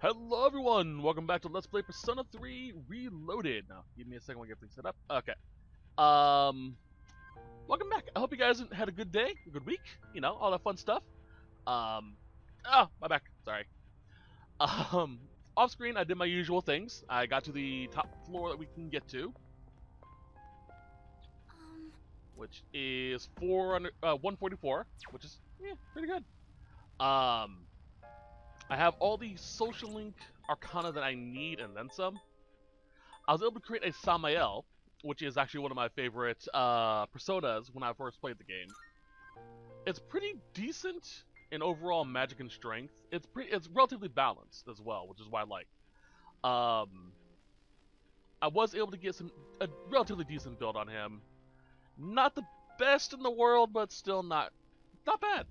Hello everyone, welcome back to Let's Play Persona 3 Reloaded. Now, give me a second while I get things set up. Okay. Welcome back. I hope you guys had a good day, a good week, you know, all that fun stuff. Oh, my back, sorry. Off screen, I did my usual things. I got to the top floor that we can get to. Which is 144, which is, pretty good. I have all the social link arcana that I need and then some. I was able to create a Samael, which is actually one of my favorite personas when I first played the game. It's pretty decent in overall magic and strength. It's relatively balanced as well, which is why I like. I was able to get a relatively decent build on him. Not the best in the world, but still not bad.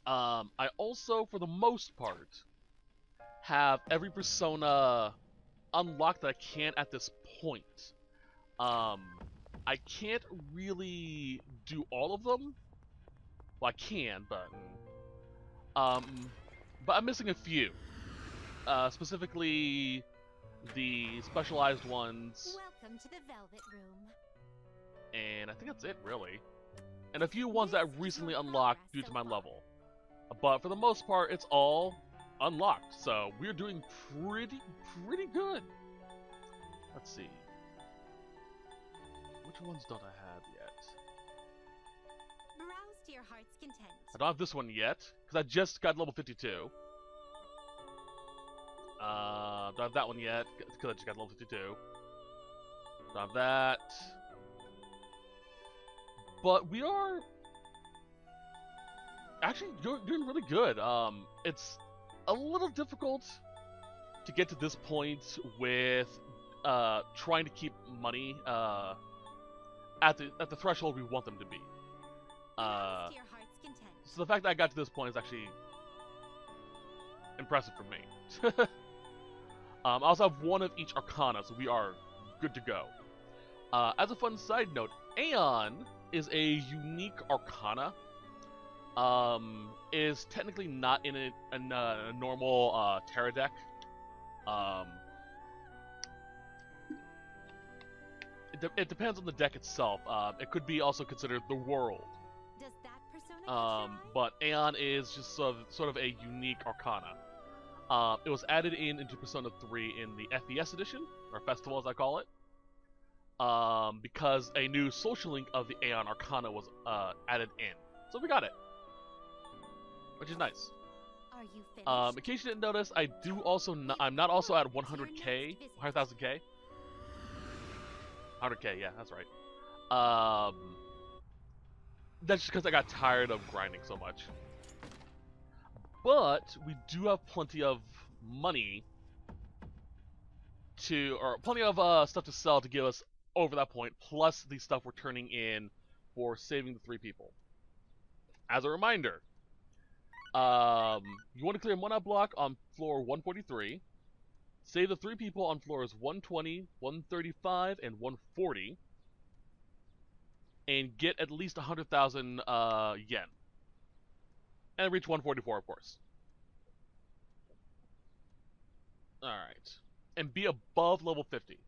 I also, for the most part, have every persona unlocked that I can at this point. I can't really do all of them. Well, I can, but I'm missing a few. Specifically, the specialized ones. Welcome to the Velvet Room. And I think that's it, really. And a few ones that I recently unlocked due to my level. But for the most part, it's all unlocked, so we're doing pretty good. Let's see. Which ones don't I have yet? Browse to your heart's content. I don't have this one yet, because I just got level 52. Don't have that one yet, because I just got level 52. Don't have that. But we are actually doing really good. It's a little difficult to get to this point with trying to keep money at the threshold we want them to be. So the fact that I got to this point is actually impressive for me. I also have one of each arcana, so we are good to go. As a fun side note, Aeon is a unique arcana. Is technically not in a normal Terra deck. It depends on the deck itself. It could be also considered the world. Does that persona but Aeon is just sort of a unique arcana. It was added into Persona 3 in the FES edition, or festival as I call it. Because a new social link of the Aeon Arcana was added in. So we got it. Which is nice. Are you finished? In case you didn't notice, I do also I'm not also at 100k, 100,000k. 100k, yeah, that's right. That's just because I got tired of grinding so much. But we do have plenty of money or plenty of stuff to sell to give us over that point, plus the stuff we're turning in for saving the 3 people. As a reminder, you want to clear a mana block on floor 143, save the 3 people on floors 120, 135, and 140, and get at least 100,000 yen. And reach 144, of course. Alright. And be above level 50.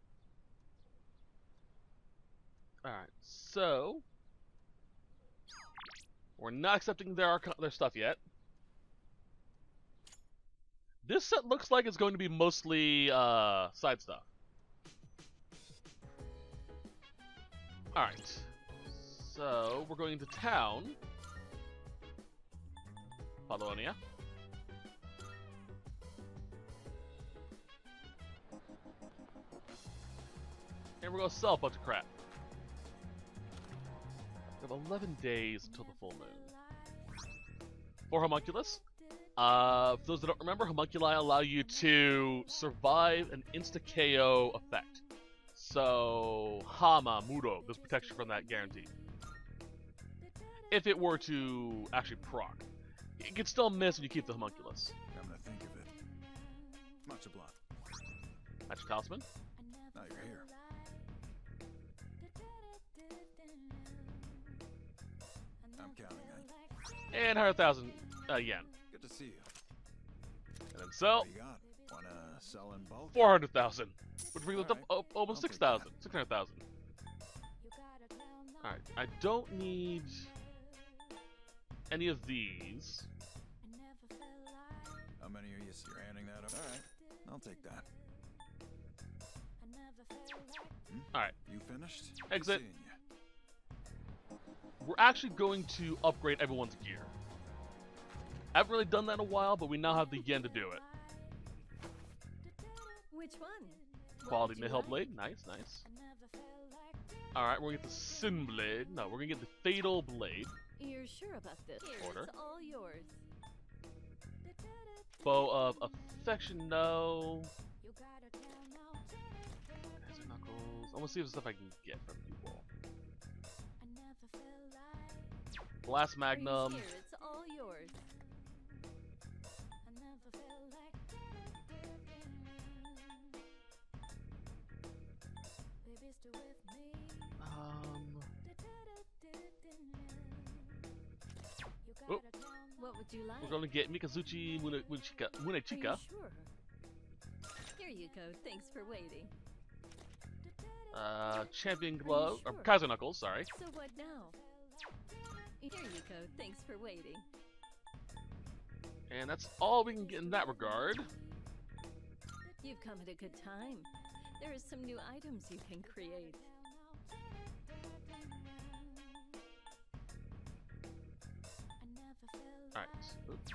Alright, so we're not accepting their stuff yet. This set looks like it's going to be mostly side stuff. Alright. So we're going to town. Polonia. And we're going to sell a bunch of crap. We have 11 days until the full moon. For Homunculus, for those that don't remember, Homunculi allow you to survive an insta-KO effect. So, Hama, Muro, there's protection from that guaranteed. If it were to actually proc. You can still miss when you keep the Homunculus. I'm gonna think of it. Much obliged. That's your talisman. Now you're here. I'm counting on you. And 100,000 yen. Good to see you. And then 500,000. So, What do you got? Wanna sell in bulk? 400,000. Which brings us up Alright. almost I'll take that. 600,000. Alright, I don't need any of these. How many are you? You're handing that up? Alright, I'll take that. Alright, You finished? Exit. Seeing ya. we're actually going to upgrade everyone's gear. I haven't really done that in a while, but we now have the yen to do it. Which one? Quality What would you Nihil like? Blade, nice, nice. Alright, we're gonna get the Sin Blade. No, we're gonna get the Fatal Blade. You're sure about this? Here, Order. it's all yours. Bow of Affection, no. Hazard Knuckles. I wanna see if there's stuff I can get from people. Blast Magnum. Here, it's all yours. Oh, What would you like? we're gonna get Mikazuchi Munechika. Are you sure? Here you go. Thanks for waiting. Champion Glove, or sure? Kaiser Knuckles, sorry. So what now? Here you go. Thanks for waiting. And that's all we can get in that regard. You've come at a good time. There are some new items you can create. Alright. Oops.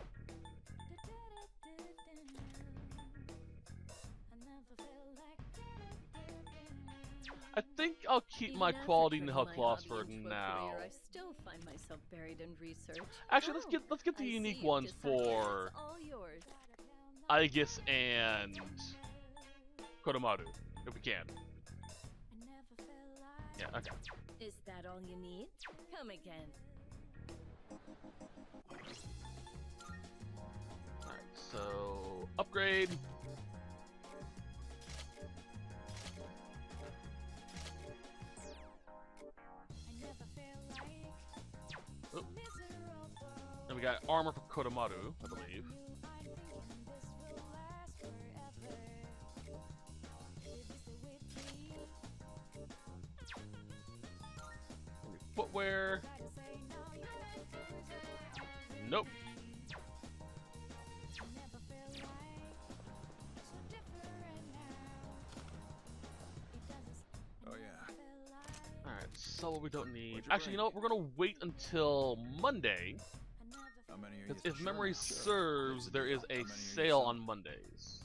I think I'll keep my Even quality after Nihil turning my Claws hobby for into a now. career, I still find myself buried in research. Actually, Oh, let's get the I unique see you've ones decided for it's all yours. Aegis and Kodomaru, if we can. Yeah, okay. Is that all you need? Come again. Alright, so upgrade. Oh. And we got armor for Kodomaru, I believe. Footwear. Nope. Oh yeah. Alright, so what we don't need. What'd you Actually, you bring? know what? We're gonna wait until Monday. How many are you? Because if Sure, memory sure. serves, there is a How many are you sale selling? on Mondays.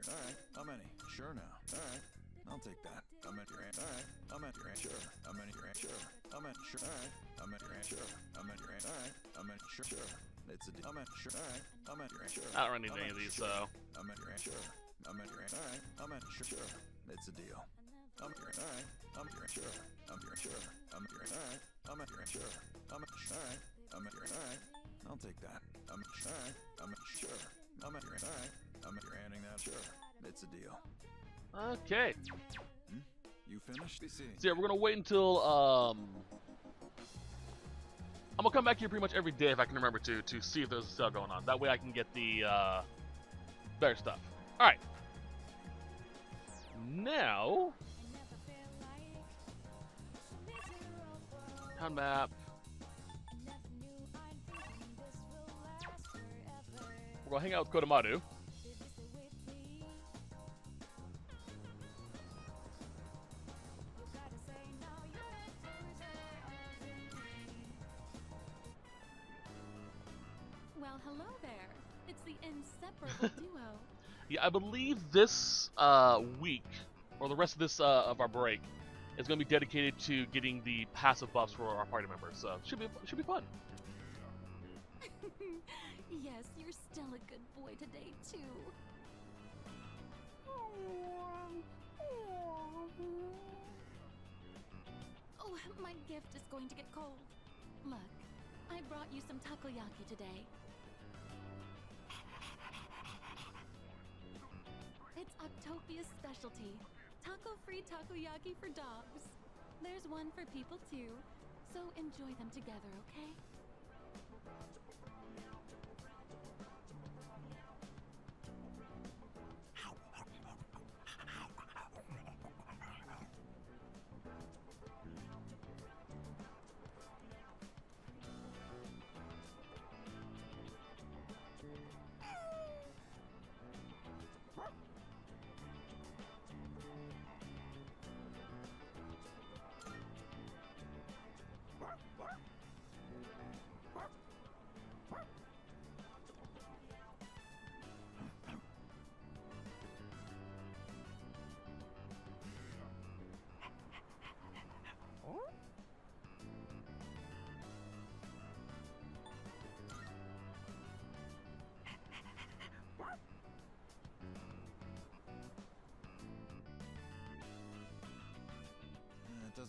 All right. How many? Sure now. All right. I'll take that. How many? All right. How many? Sure. How many? Sure. How many? Sure. All right. How many? Sure. How many? All right. How many? Sure. Sure. It's a deal. How many? Sure. All right. How many? Sure. I don't run How any of many? these, Sure. so. How many? Sure. How many? All right. How many? Sure. Sure. It's a deal. How many? All right. How many? Sure. How many? Sure. How many? All right. How many? Sure. How many? All right. How many? All right. I'll take that. How many? All right. How many? Sure. How many? All right. How many? You're handing that? Sure. It's a deal. Okay. You finished? So yeah, we're gonna wait until I'm gonna come back here pretty much every day if I can remember to see if there's a sale going on. That way I can get the better stuff. Alright. Now town map. We're gonna hang out with Kodomaru. Well, hello there. It's the inseparable duo. Yeah, I believe this week, or the rest of this of our break, is going to be dedicated to getting the passive buffs for our party members. So should be fun. Yes, you're still a good boy today, too. Oh, my gift is going to get cold. Look, I brought you some takoyaki today. It's Octopia's specialty. Taco-free takoyaki for dogs. There's one for people too, so enjoy them together, okay?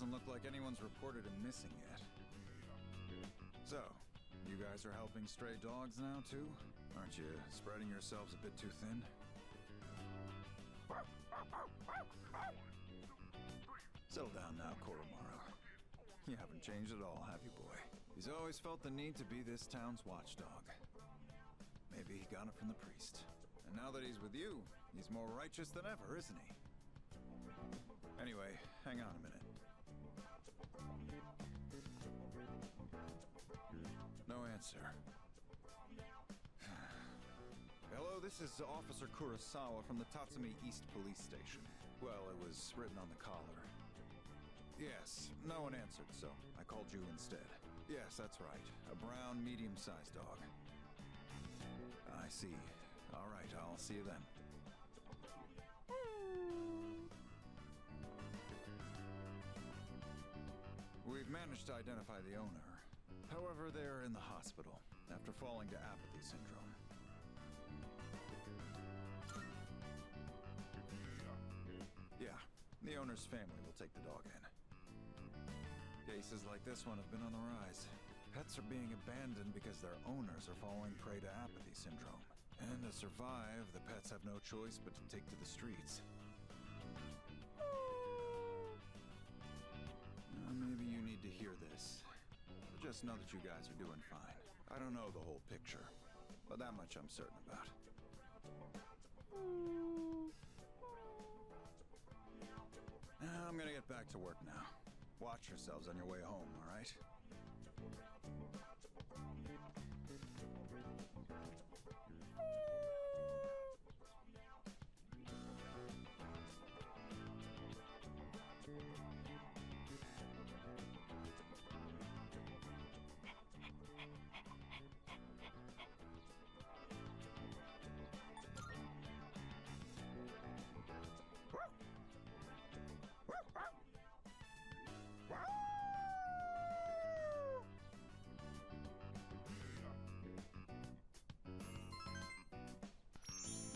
Doesn't look like anyone's reported him missing yet. So, you guys are helping stray dogs now, too? Aren't you spreading yourselves a bit too thin? Settle down now, Koromaru. You haven't changed at all, have you, boy? He's always felt the need to be this town's watchdog. Maybe he got it from the priest. And now that he's with you, he's more righteous than ever, isn't he? Anyway, hang on a minute. No answer. Hello, this is Officer Kurosawa from the Tatsumi East Police Station. Well, it was written on the collar. Yes, no one answered, so I called you instead. Yes, that's right. A brown, medium-sized dog. I see. All right, I'll see you then. We've managed to identify the owner. However, they're in the hospital after falling to apathy syndrome. Yeah, the owner's family will take the dog in. Cases like this one have been on the rise. Pets are being abandoned because their owners are falling prey to apathy syndrome. And to survive, the pets have no choice but to take to the streets. Maybe you need to hear this. But just know that you guys are doing fine. I don't know the whole picture, but that much I'm certain about. I'm gonna get back to work now. Watch yourselves on your way home, all right?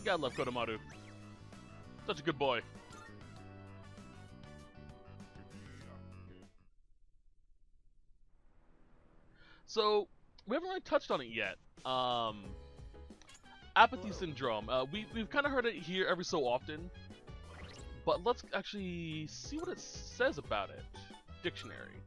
God love Kodomaru. Such a good boy. So, we haven't really touched on it yet. Apathy syndrome. We've kind of heard it here every so often. But let's actually see what it says about it. Dictionary.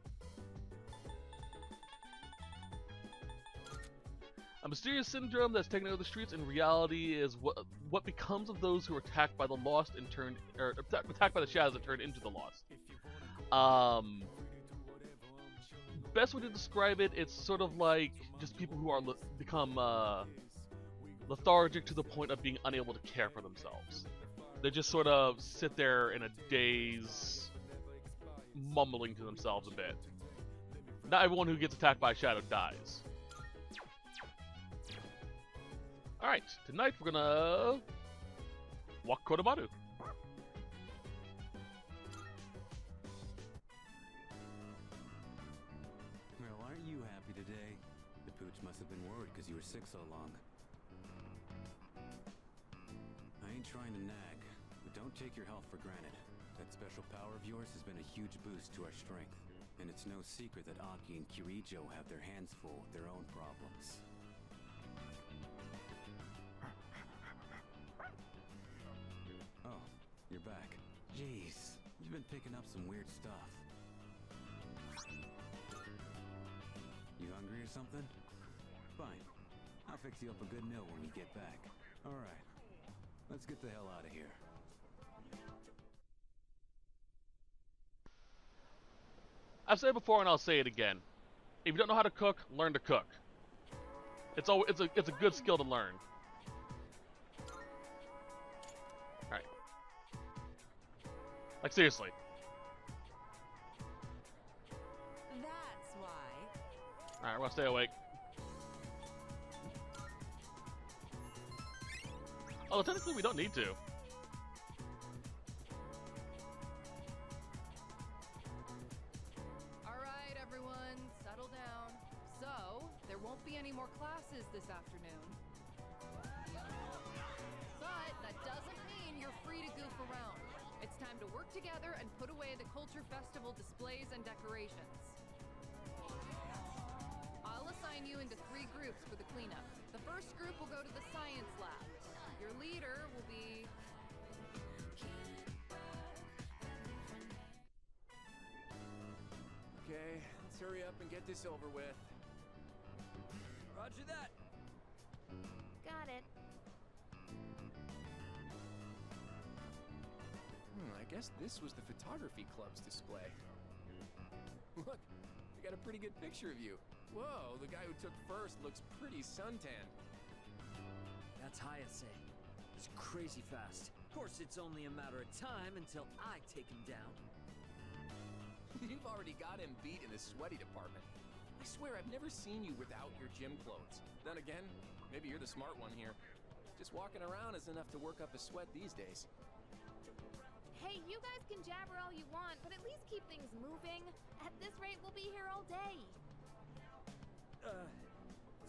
A mysterious syndrome that's taken over the streets in reality is what becomes of those who are attacked by the lost and turned, or attacked by the shadows and turned into the lost. Best way to describe it, it's sort of like just people who are become lethargic to the point of being unable to care for themselves. They just sort of sit there in a daze, mumbling to themselves a bit. Not everyone who gets attacked by a shadow dies. Alright, tonight we're gonna walk Kodomaru. Well, aren't you happy today? The pooch must have been worried because you were sick so long. I ain't trying to nag, but don't take your health for granted. That special power of yours has been a huge boost to our strength. And it's no secret that Aki and Kirijo have their hands full with their own problems. Oh, you're back. Jeez, you've been picking up some weird stuff. You hungry or something? Fine. I'll fix you up a good meal when we get back. Alright. Let's get the hell out of here. I've said it before and I'll say it again. If you don't know how to cook, learn to cook. It's a good skill to learn. Alright. Like seriously. That's why. Alright, we're gonna stay awake. Oh, technically we don't need to. Alright, everyone, settle down. So, there won't be any more classes this afternoon. But that doesn't mean you're free to goof around. It's time time to work together and put away the Culture Festival displays and decorations. I'll assign you into 3 groups for the cleanup. The first group will go to the science lab. Your leader will be... Okay, let's hurry up and get this over with. Roger that. Got it. I guess this was the photography club's display. Look, we got a pretty good picture of you. Whoa, the guy who took first looks pretty suntanned. That's Hayase. He's crazy fast. Of course, it's only a matter of time until I take him down. You've already got him beat in the sweaty department. I swear I've never seen you without your gym clothes. Then again, maybe you're the smart one here. Just walking around is enough to work up a sweat these days. Hey, you guys can jabber all you want, but at least keep things moving. At this rate, we'll be here all day.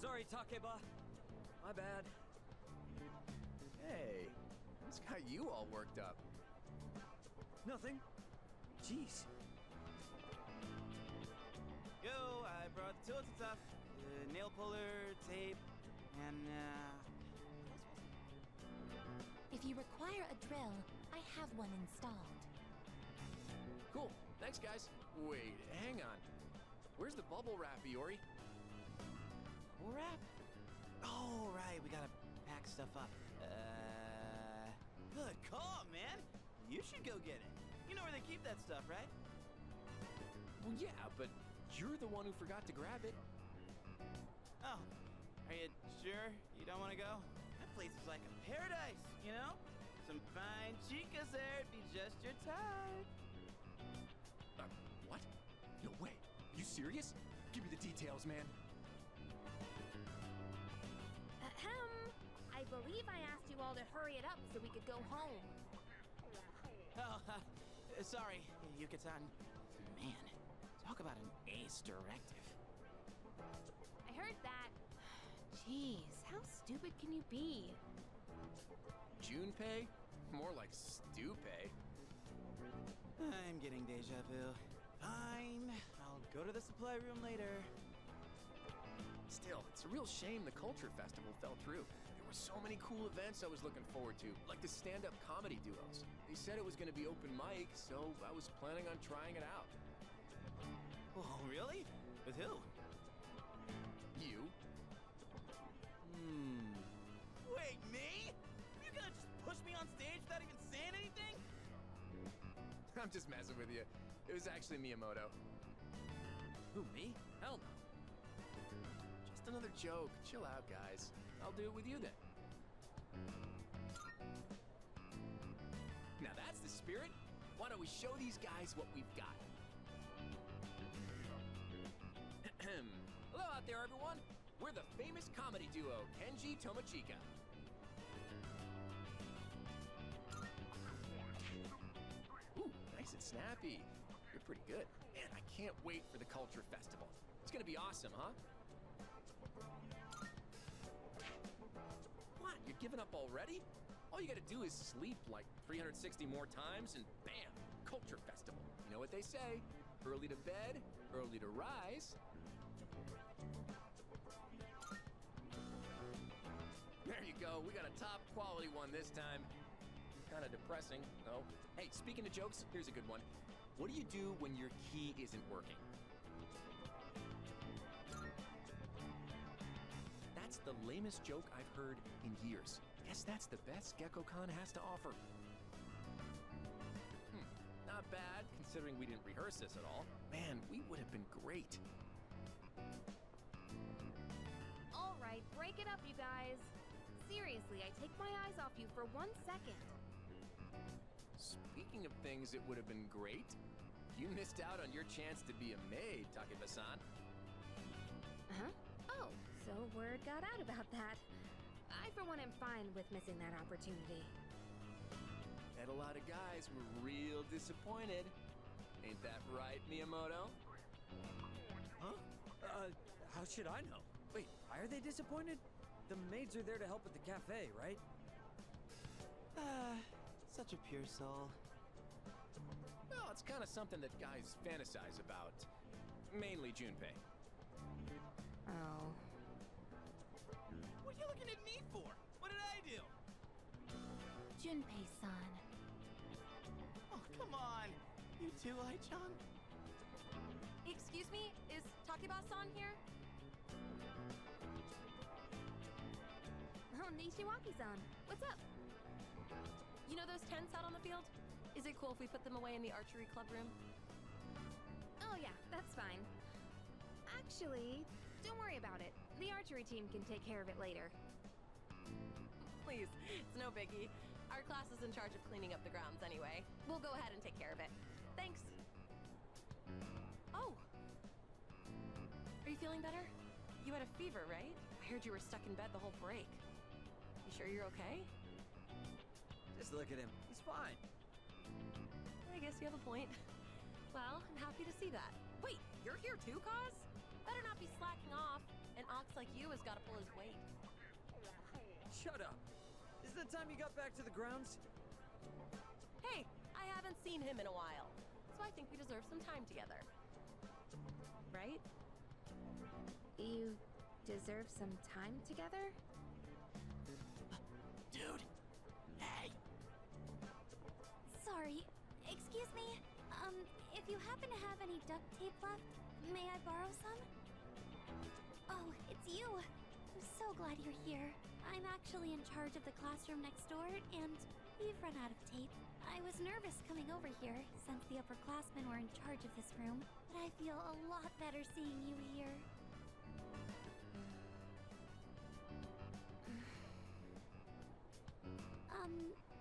Sorry, Takeba. My bad. Hey, what's got you all worked up? Nothing. Jeez. Yo, I brought the tools and stuff. The nail puller, tape, and If you require a drill, I have one installed. Cool, thanks guys. Wait, hang on. Where's the bubble wrap, Iori? bubble wrap? Oh, right, we gotta pack stuff up. Good call, man. You should go get it. You know where they keep that stuff, right? Well, yeah, but you're the one who forgot to grab it. Oh, are you sure you don't want to go? That place is like a paradise, you know? Some fine chicas there, it'd be just your type. What? No way. You serious? Give me the details, man. Ahem. I believe I asked you all to hurry it up so we could go home. Oh, sorry, Yuka-san. Man, talk about an ace directive. I heard that. Jeez, how stupid can you be? Junpei? More like Stupay. I'm getting deja vu. Fine, I'll go to the supply room later. Still, it's a real shame the Culture Festival fell through. There were so many cool events I was looking forward to, like the stand-up comedy duos. They said it was going to be open mic, so I was planning on trying it out. Oh, really? With who? You? Wait, me? You're gonna just push me on stage without even saying anything? I'm just messing with you. It was actually Miyamoto. Who, me? Hell no. Just another joke. Chill out, guys. I'll do it with you then. Now that's the spirit. Why don't we show these guys what we've got? Hello out there, everyone. We're the famous comedy duo, Kenji Tomochika. Ooh, nice and snappy. You're pretty good. Man, I can't wait for the Culture Festival. It's gonna be awesome, huh? What, you're giving up already? All you gotta do is sleep like 360 more times and bam, Culture Festival. You know what they say, early to bed, early to rise. There you go, we got a top quality one this time. Kind of depressing, though. Hey, speaking of jokes, here's a good one. What do you do when your key isn't working? That's the lamest joke I've heard in years. Guess that's the best Gekkokaun has to offer. Not bad, considering we didn't rehearse this at all. Man, we would have been great. All right, break it up, you guys. Seriously, I take my eyes off you for 1 second. Speaking of things that would have been great, you missed out on your chance to be a maid, Takeba-san. Huh? Oh, so word got out about that. I, for one, am fine with missing that opportunity. And a lot of guys were real disappointed. Ain't that right, Miyamoto? Huh? How should I know? Wait, why are they disappointed? The maids are there to help at the cafe, right? Such a pure soul. Well, it's kind of something that guys fantasize about. Mainly Junpei. Oh. What are you looking at me for? What did I do? Junpei-san. Oh, come on. You too, Ai-chan? Excuse me, is Takiba-san here? Oh, Nishiwaki-san. What's up? You know those tents out on the field? Is it cool if we put them away in the archery club room? Oh yeah, that's fine. Actually, don't worry about it. The archery team can take care of it later. Please, it's no biggie. Our class is in charge of cleaning up the grounds anyway. We'll go ahead and take care of it. Thanks. Oh! Are you feeling better? You had a fever, right? I heard you were stuck in bed the whole break. You sure you're okay? Just look at him. He's fine. I guess you have a point. Well, I'm happy to see that. Wait, you're here too, Kaz? Better not be slacking off. An ox like you has got to pull his weight. Shut up. Is it the time you got back to the grounds? Hey, I haven't seen him in a while, so I think we deserve some time together. Right? You deserve some time together? Dude. Hey. Sorry. Excuse me. If you happen to have any duct tape left, may I borrow some? Oh, it's you. I'm so glad you're here. I'm actually in charge of the classroom next door, and we've run out of tape. I was nervous coming over here, since the upperclassmen were in charge of this room, but I feel a lot better seeing you here.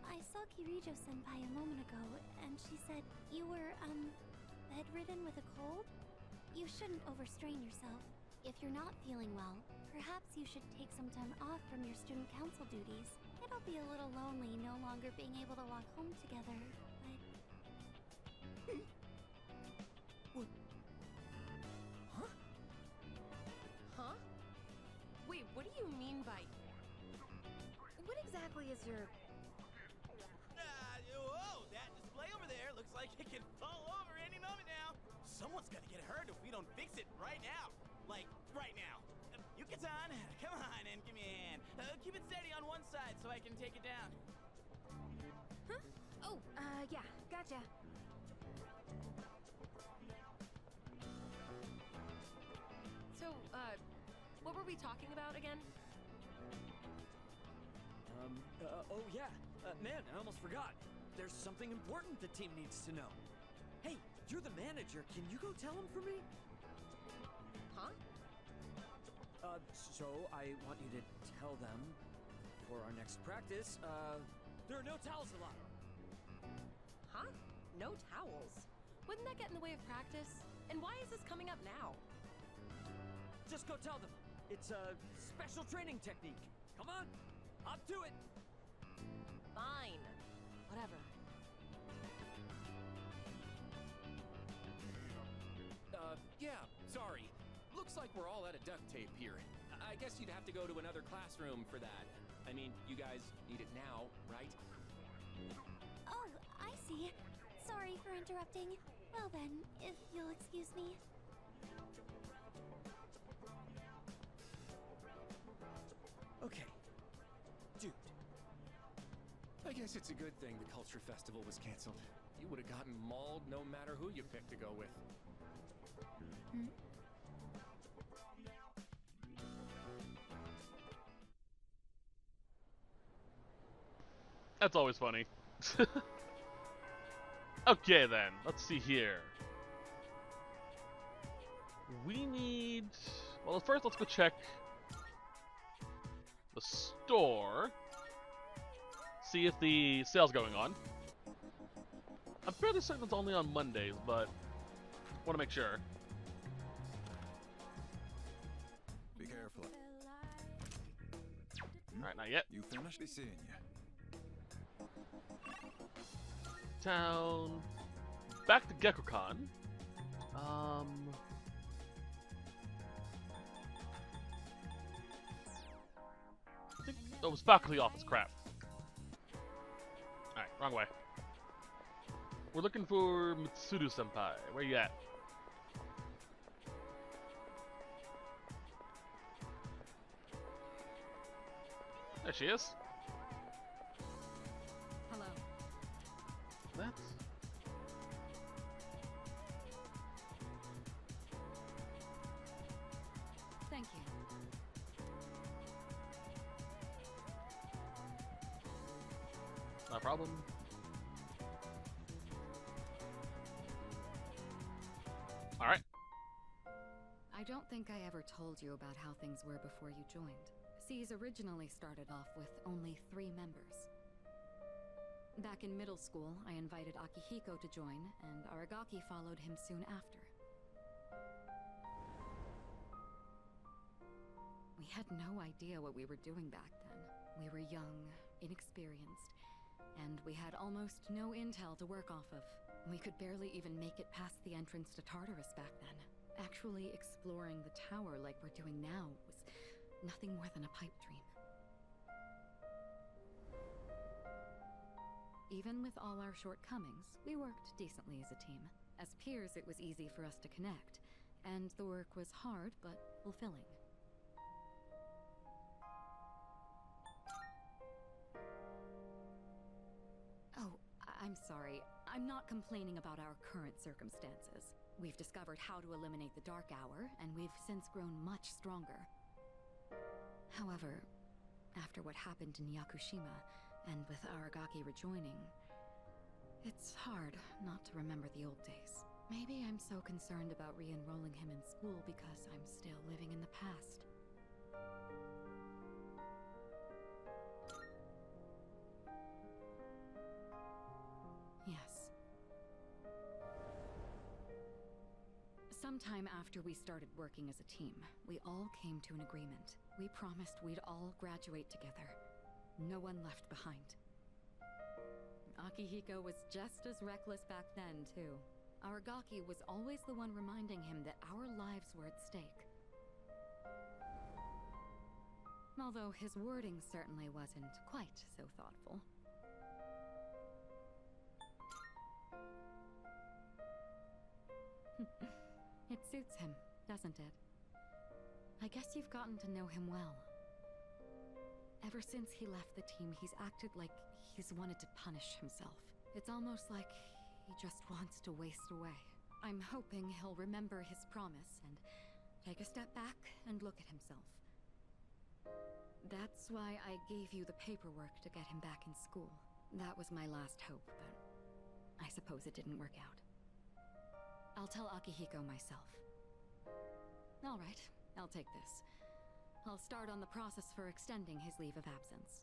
I saw Kirijo-senpai a moment ago, and she said you were, bedridden with a cold? You shouldn't overstrain yourself. If you're not feeling well, perhaps you should take some time off from your student council duties. It'll be a little lonely no longer being able to walk home together, but... What? Huh? Huh? Wait, what do you mean by... What exactly is your... Whoa, that display over there looks like it can fall over any moment now. Someone's gonna get hurt if we don't fix it right now. Like, right now. Yuka-san, come on and give me a hand. Keep it steady on one side so I can take it down. Huh? Oh, yeah, gotcha. So, what were we talking about again? Oh yeah. Man, I almost forgot. There's something important the team needs to know. Hey, you're the manager. Can you go tell him for me? Huh? So I want you to tell them for our next practice, there are no towels allowed. Huh? No towels? Wouldn't that get in the way of practice? And why is this coming up now? Just go tell them. It's a special training technique. Come on, up to it. Fine. Whatever. Yeah, sorry. Looks like we're all out of duct tape here. I guess you'd have to go to another classroom for that. I mean, you guys need it now, right? Oh, I see. Sorry for interrupting. Well then, if you'll excuse me. Okay. Dude. I guess it's a good thing the Culture Festival was canceled. You would have gotten mauled no matter who you picked to go with. That's always funny. Okay then, let's see here. We need... Well, first let's go check the store. See if the sale's going on. I'm fairly certain it's only on Mondays, but want to make sure. Be careful. Alright, not yet. You finished? Be seeing you. Town. Back to Gekkokaun. I think it was faculty office crap. Alright, wrong way. We're looking for Mitsuru-senpai. Where you at? There she is. Hello. That's... Thank you. No problem. Alright. I don't think I ever told you about how things were before you joined. C's originally started off with only 3 members. Back in middle school, I invited Akihiko to join, and Aragaki followed him soon after. We had no idea what we were doing back then. We were young, inexperienced, and we had almost no intel to work off of. We could barely even make it past the entrance to Tartarus back then. Actually exploring the tower like we're doing now was nothing more than a pipe dream. Even with all our shortcomings, we worked decently as a team. As peers, it was easy for us to connect, and the work was hard but fulfilling. Oh, I'm sorry. I'm not complaining about our current circumstances. We've discovered how to eliminate the Dark Hour, and we've since grown much stronger. However, after what happened in Yakushima, and with Aragaki rejoining, it's hard not to remember the old days. Maybe I'm so concerned about re-enrolling him in school because I'm still living in the past. Yes. Sometime after we started working as a team, we all came to an agreement. We promised we'd all graduate together. No one left behind. Akihiko was just as reckless back then, too. Aragaki was always the one reminding him that our lives were at stake. Although his wording certainly wasn't quite so thoughtful. It suits him, doesn't it? I guess you've gotten to know him well. Ever since he left the team, he's acted like he's wanted to punish himself. It's almost like he just wants to waste away. I'm hoping he'll remember his promise and take a step back and look at himself. That's why I gave you the paperwork to get him back in school. That was my last hope, but I suppose it didn't work out. I'll tell Akihiko myself. All right, I'll take this. I'll start on the process for extending his leave of absence.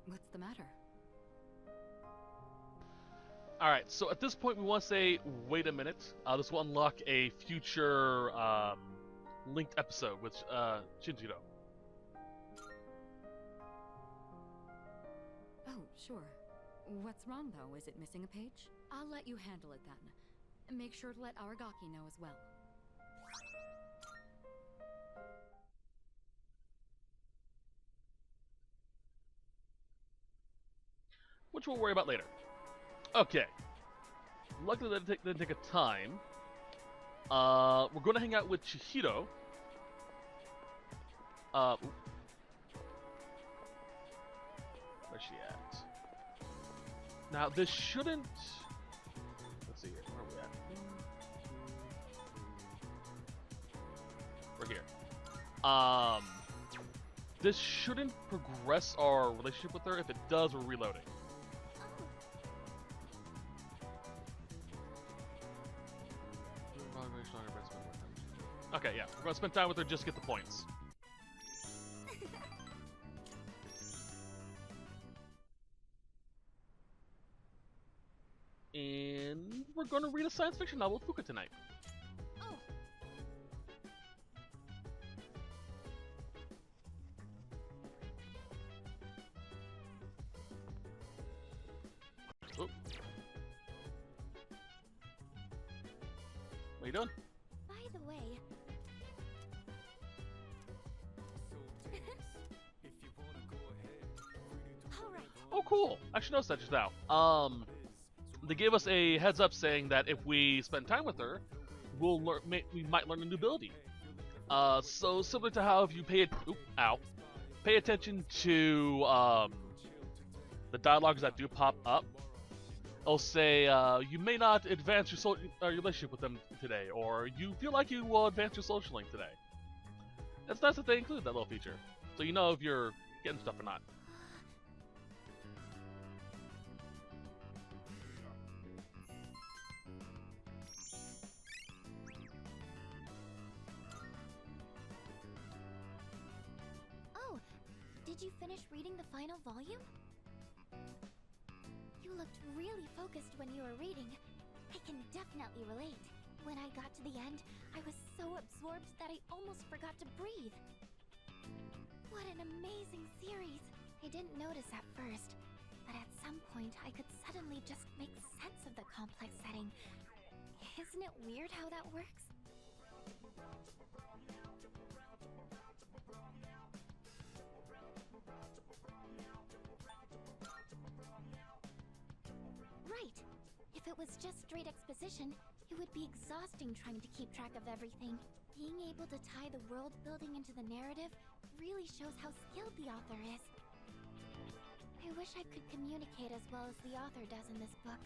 What's the matter? Alright, so at this point we want to say, wait a minute. This will unlock a future linked episode with Shinjiro. Oh, sure. What's wrong, though? Is it missing a page? I'll let you handle it then. And make sure to let Aragaki know as well. Which we'll worry about later. Okay. Luckily that didn't take a time. We're going to hang out with Chihiro. Where's she at? Now, this shouldn't... Let's see here. Where are we at? We're here. This shouldn't progress our relationship with her. If it does, we're reloading. Okay, yeah. We're gonna spend time with her just to get the points. And we're gonna read a science fiction novel with Fuka tonight. Oh. Oh. What are you doing? By the way, So, Dennis, if All right. Oh, cool. I should notice that just now. They gave us a heads up saying that if we spend time with her, we might learn a new ability. So similar to how if you pay attention to the dialogues that do pop up, it'll say you may not advance your relationship with them today, or you feel like you will advance your socialing today. It's nice that they include that little feature, so you know if you're getting stuff or not. Oh, did you finish reading the final volume? You looked really focused when you were reading. I can definitely relate. When I got to the end, I was so absorbed that I almost forgot to breathe. What an amazing series! I didn't notice at first, but at some point I could suddenly just make sense of the complex setting. Isn't it weird how that works? Right. If it was just straight exposition, it would be exhausting trying to keep track of everything. Being able to tie the world building into the narrative really shows how skilled the author is. I wish I could communicate as well as the author does in this book.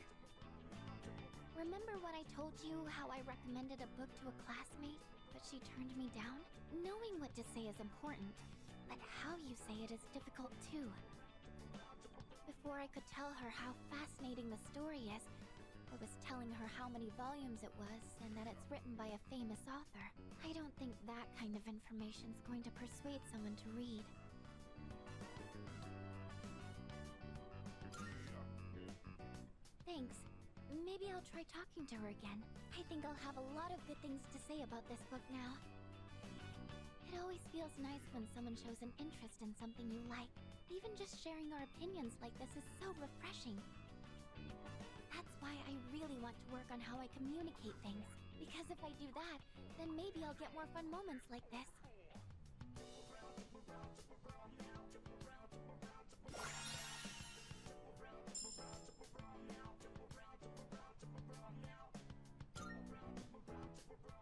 Remember when I told you how I recommended a book to a classmate, but she turned me down? Knowing what to say is important, but how you say it is difficult too. Before I could tell her how fascinating the story is, I was telling her how many volumes it was and that it's written by a famous author. I don't think that kind of information's going to persuade someone to read. Thanks. Maybe I'll try talking to her again. I think I'll have a lot of good things to say about this book now. It always feels nice when someone shows an interest in something you like. Even just sharing our opinions like this is so refreshing. That's why I really want to work on how I communicate things. Because if I do that, then maybe I'll get more fun moments like this.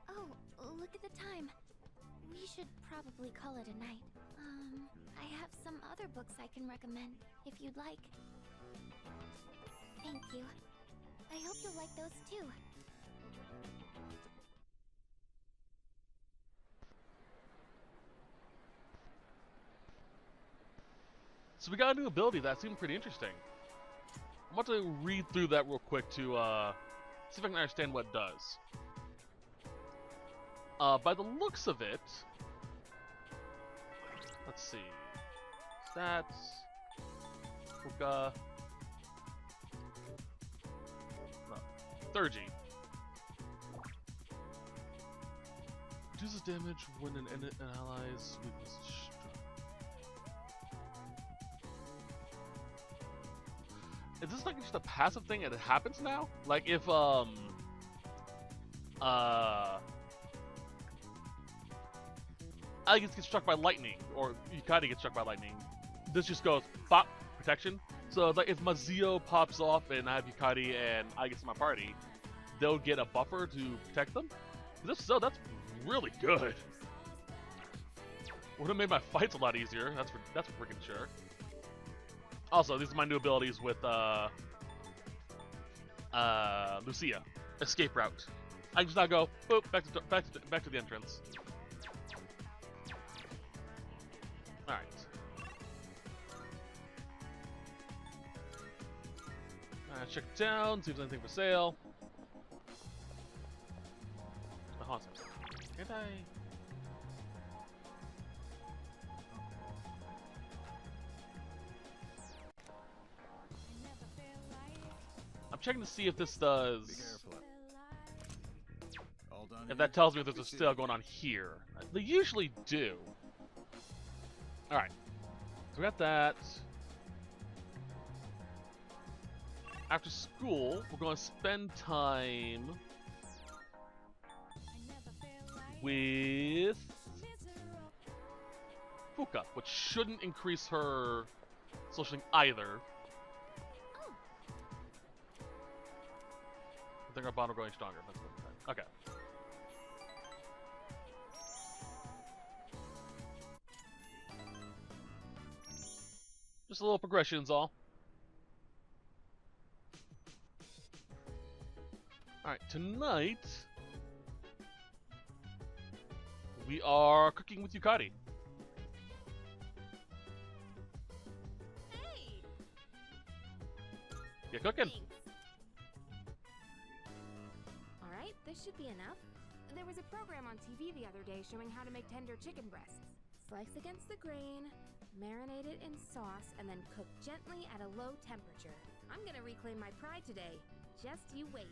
Oh, look at the time. We should probably call it a night. I have some other books I can recommend, if you'd like. Thank you. I hope you'll like those too. So we got a new ability that seemed pretty interesting. I'm about to read through that real quick to see if I can understand what it does. By the looks of it, let's see. Stats. Fuka. No. Thurgy. Reduces damage when an ally's weakness is struck. Is this like just a passive thing and it happens now? Like if I get struck by lightning, or Yukari gets struck by lightning, this just goes bop, protection. So like if Mazio pops off and I have Yukari and I get to my party, they'll get a buffer to protect them. If so, that's really good. Would have made my fights a lot easier. That's for freaking sure. Also, these are my new abilities with Lucia, escape route. I can just now go boop, back to the entrance. All right. Check it down. See if there's anything for sale. Can't I? I'm checking to see if this does. If that tells me there's a sale going on here. They usually do. Alright. So we got that. After school, we're going to spend time with Fuka, which shouldn't increase her socializing either. Oh. I think our bond are growing stronger. That's what I'm saying. Okay. Just a little progression's all. Alright, tonight we are cooking with Yukari. Hey. Get cooking. All right, this should be enough. There was a program on TV the other day showing how to make tender chicken breasts. Slice against the grain, marinate it in sauce, and then cook gently at a low temperature. I'm gonna reclaim my pride today. Just you wait.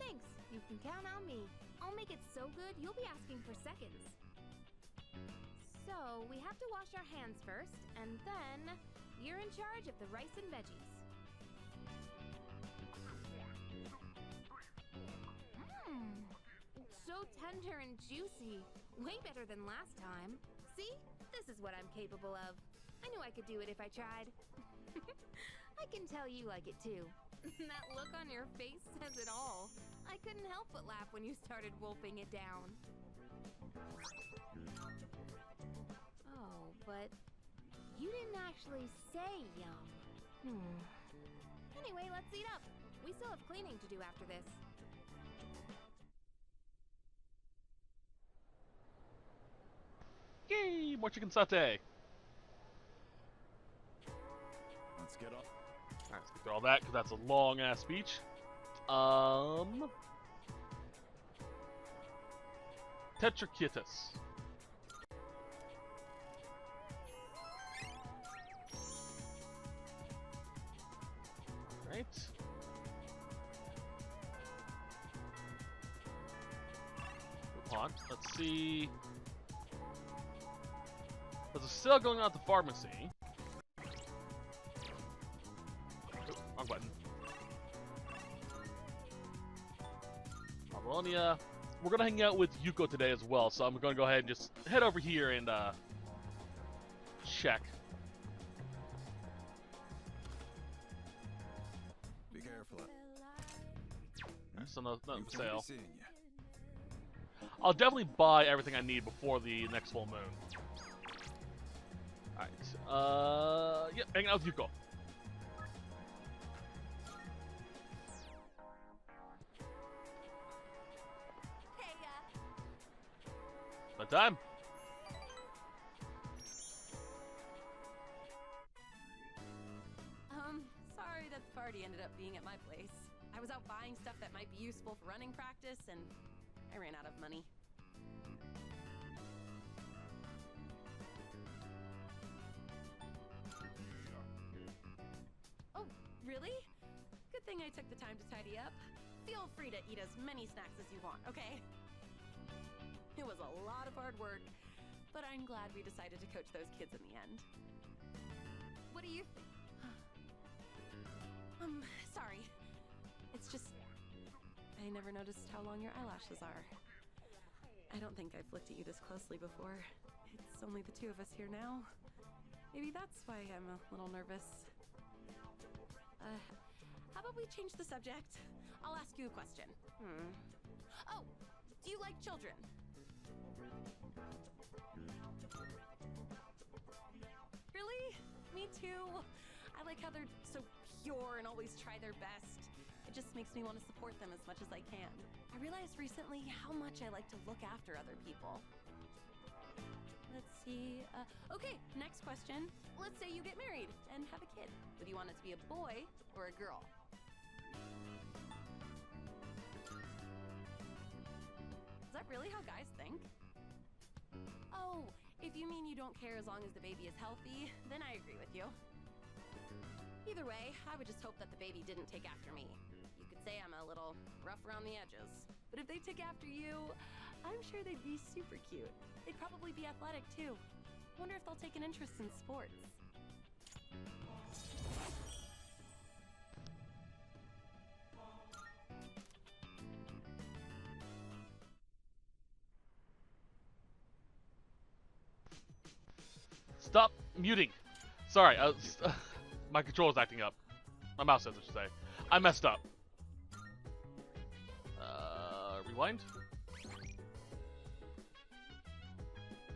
Thanks, you can count on me. I'll make it so good you'll be asking for seconds. So, we have to wash our hands first, and then you're in charge of the rice and veggies. So tender and juicy. Way better than last time. See? This is what I'm capable of. I knew I could do it if I tried. I can tell you like it too. That look on your face says it all. I couldn't help but laugh when you started wolfing it down. Oh, but you didn't actually say yum. Anyway, let's eat up. We still have cleaning to do after this. Yay! More chicken satay. Let's get on. Alright, let's get through all that because that's a long ass speech. Tetrakitis. Right. Hold on. Let's see. There's a sale going on at the pharmacy. Oh, wrong button. Apollonia. We're gonna hang out with Yuko today as well, so I'm gonna go ahead and just head over here and check. Be careful. So no You for can be sale. seeing you. I'll definitely buy everything I need before the next full moon. Alright, yeah, hanging out with Yuko. Hey, That time. sorry that the party ended up being at my place. I was out buying stuff that might be useful for running practice, and I ran out of money. Oh, really? Good thing I took the time to tidy up. Feel free to eat as many snacks as you want, okay? It was a lot of hard work, but I'm glad we decided to coach those kids in the end. What do you think? Sorry. It's just, I never noticed how long your eyelashes are. I don't think I've looked at you this closely before. It's only the two of us here now. Maybe that's why I'm a little nervous. How about we change the subject? I'll ask you a question. Oh, do you like children? Really? Me too. I like how they're so pure and always try their best. It just makes me want to support them as much as I can. I realized recently how much I like to look after other people. Let's see. Okay, next question. Let's say you get married and have a kid. Would you want it to be a boy or a girl? Is that really how guys think? Oh, if you mean you don't care as long as the baby is healthy, then I agree with you. Either way, I would just hope that the baby didn't take after me. You could say I'm a little rough around the edges. But if they took after you, I'm sure they'd be super cute. They'd probably be athletic too. Wonder if they'll take an interest in sports. Stop muting. Sorry, my controller's acting up. My mouse says, I should say. I messed up. Rewind.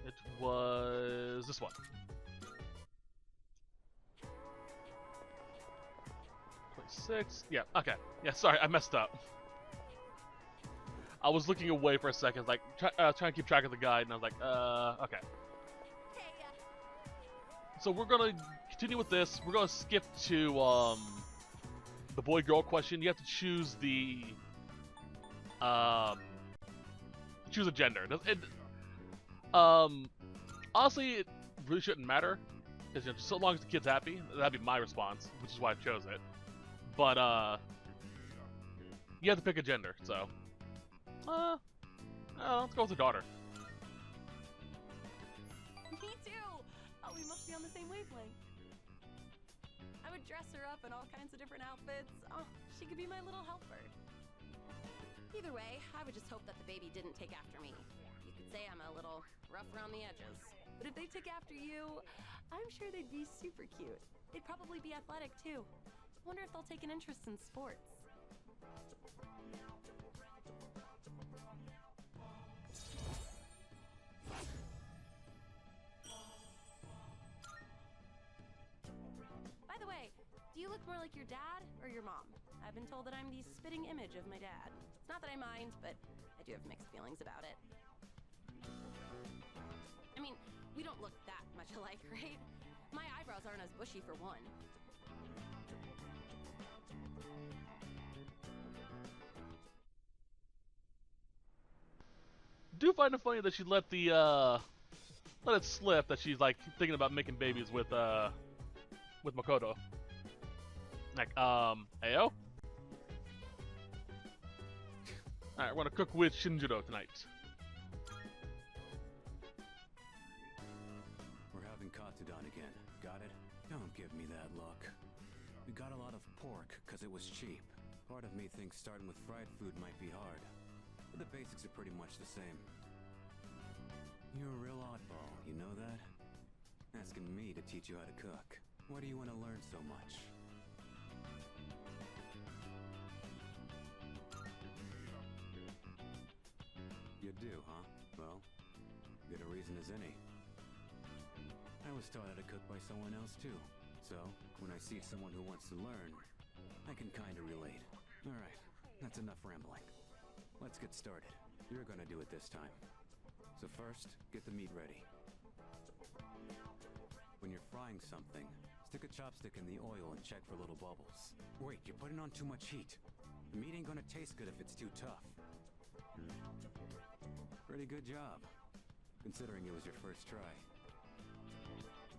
It was this one. 26. Yeah, okay. Yeah, sorry, I messed up. I was looking away for a second, like, trying to keep track of the guide, and I was like, okay. So we're gonna continue with this. We're gonna skip to, the boy-girl question. You have to choose the, choose a gender. Honestly, it really shouldn't matter, because you know, so long as the kid's happy, that'd be my response, which is why I chose it. But, you have to pick a gender, so. Let's go with the daughter. Me too! Oh, we must be on the same wavelength. I would dress her up in all kinds of different outfits. Oh, she could be my little helper. Either way, I would just hope that the baby didn't take after me. You could say I'm a little rough around the edges. But if they took after you, I'm sure they'd be super cute. They'd probably be athletic too. Wonder if they'll take an interest in sports. By the way, do you look more like your dad or your mom? I've been told that I'm the spitting image of my dad. It's not that I mind, but I do have mixed feelings about it. I mean, we don't look that much alike, right? My eyebrows aren't as bushy for one. Do find it funny that she let the let it slip that she's like thinking about making babies with Makoto. Like, Ayo? Alright, we're gonna cook with Shinjiro tonight. We're having Katsudan again. Got it? Don't give me that look. We got a lot of pork because it was cheap. Part of me thinks starting with fried food might be hard. But the basics are pretty much the same. You're a real oddball, you know that? Asking me to teach you how to cook. Why do you want to learn so much? You do, huh? Well, good a reason as any. I was taught how to cook by someone else too. So, when I see someone who wants to learn, I can kinda relate. Alright, that's enough rambling. Let's get started. You're gonna do it this time. So first, get the meat ready. When you're frying something, stick a chopstick in the oil and check for little bubbles. Wait, you're putting on too much heat. The meat ain't gonna taste good if it's too tough. Pretty good job, considering it was your first try.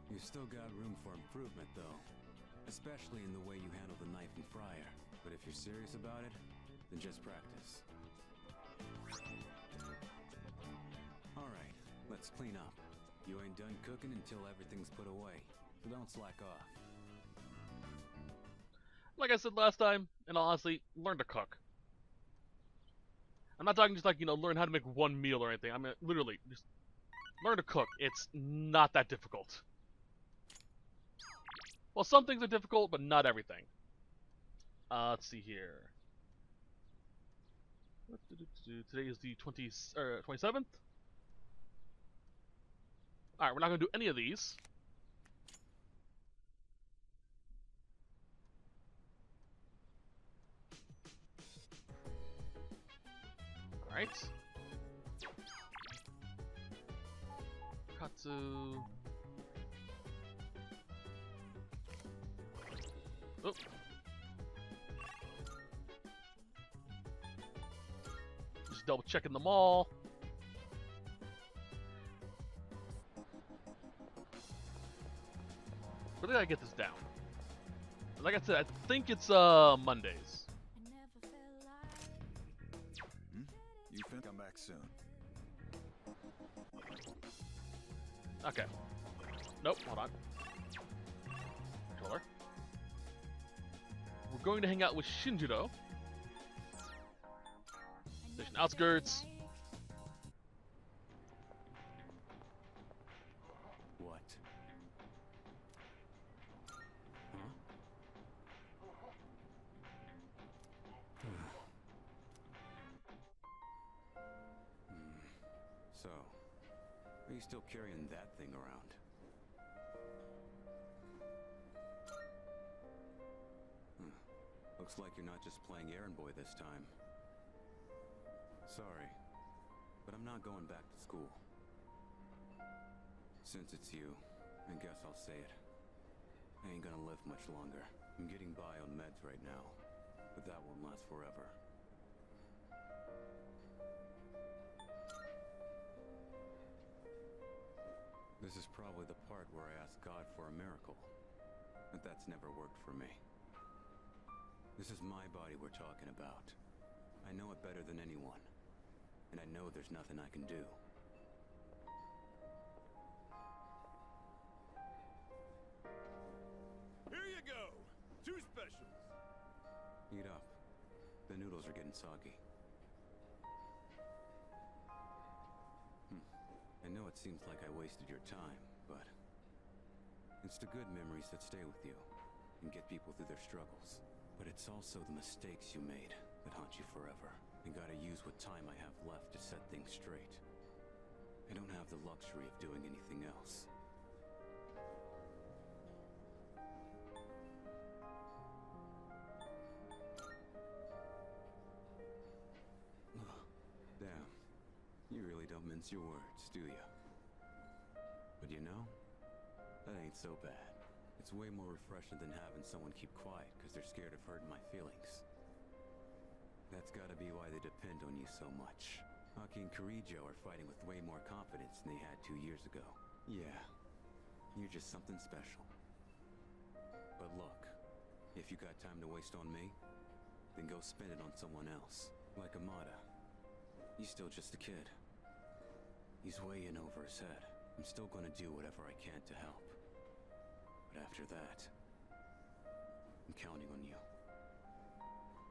You've still got room for improvement, though. Especially in the way you handle the knife and fryer. But if you're serious about it, then just practice. Alright, let's clean up. You ain't done cooking until everything's put away, so don't slack off. Like I said last time, and honestly, learn to cook. I'm not talking just like, you know, learn how to make one meal or anything. I mean, literally, just learn to cook. It's not that difficult. Well, some things are difficult, but not everything. Let's see here. Today is the 27th? Alright, we're not going to do any of these. Alright. Katsu. Oh. Just double checking them all. Where did I get this down? Like I said, I think it's Mondays. You can come back soon. Okay. Nope, hold on. Controller. We're going to hang out with Shinjiro. Station outskirts. What? So, are you still carrying that thing around? Looks like you're not just playing errand boy this time. Sorry, but I'm not going back to school. Since it's you, I guess I'll say it. I ain't gonna live much longer. I'm getting by on meds right now, but that won't last forever. This is probably the part where I ask God for a miracle, but that's never worked for me. This is my body we're talking about. I know it better than anyone, and I know there's nothing I can do. Here you go! 2 specials! Eat up. The noodles are getting soggy. I know it seems like I wasted your time, but it's the good memories that stay with you and get people through their struggles. But it's also the mistakes you made that haunt you forever. And gotta use what time I have left to set things straight. I don't have the luxury of doing anything else. Damn. You really don't mince your words, do you? But you know, that ain't so bad. It's way more refreshing than having someone keep quiet because they're scared of hurting my feelings. That's gotta be why they depend on you so much. Aki and Kirijo are fighting with way more confidence than they had 2 years ago. Yeah, you're just something special. But look, if you got time to waste on me, then go spend it on someone else. Like Amada. He's still just a kid. He's way in over his head. I'm still gonna do whatever I can to help. But after that, I'm counting on you.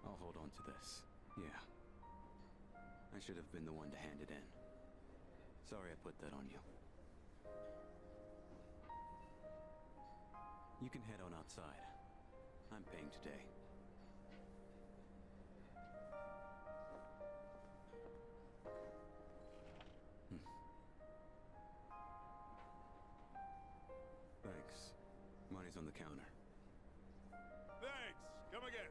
I'll hold on to this. Yeah. I should have been the one to hand it in. Sorry I put that on you. You can head on outside. I'm paying today. Thanks. Money's on the counter. Thanks! Come again!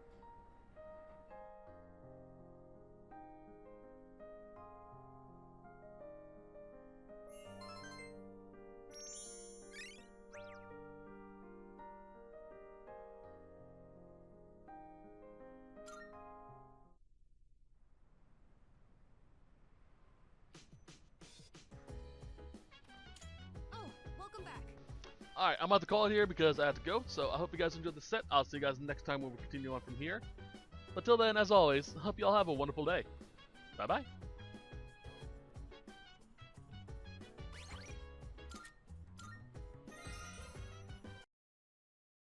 Oh, welcome back. Alright, I'm about to call it here because I have to go, so I hope you guys enjoyed the set. I'll see you guys next time when we continue on from here. But till then, as always, I hope you all have a wonderful day. Bye-bye.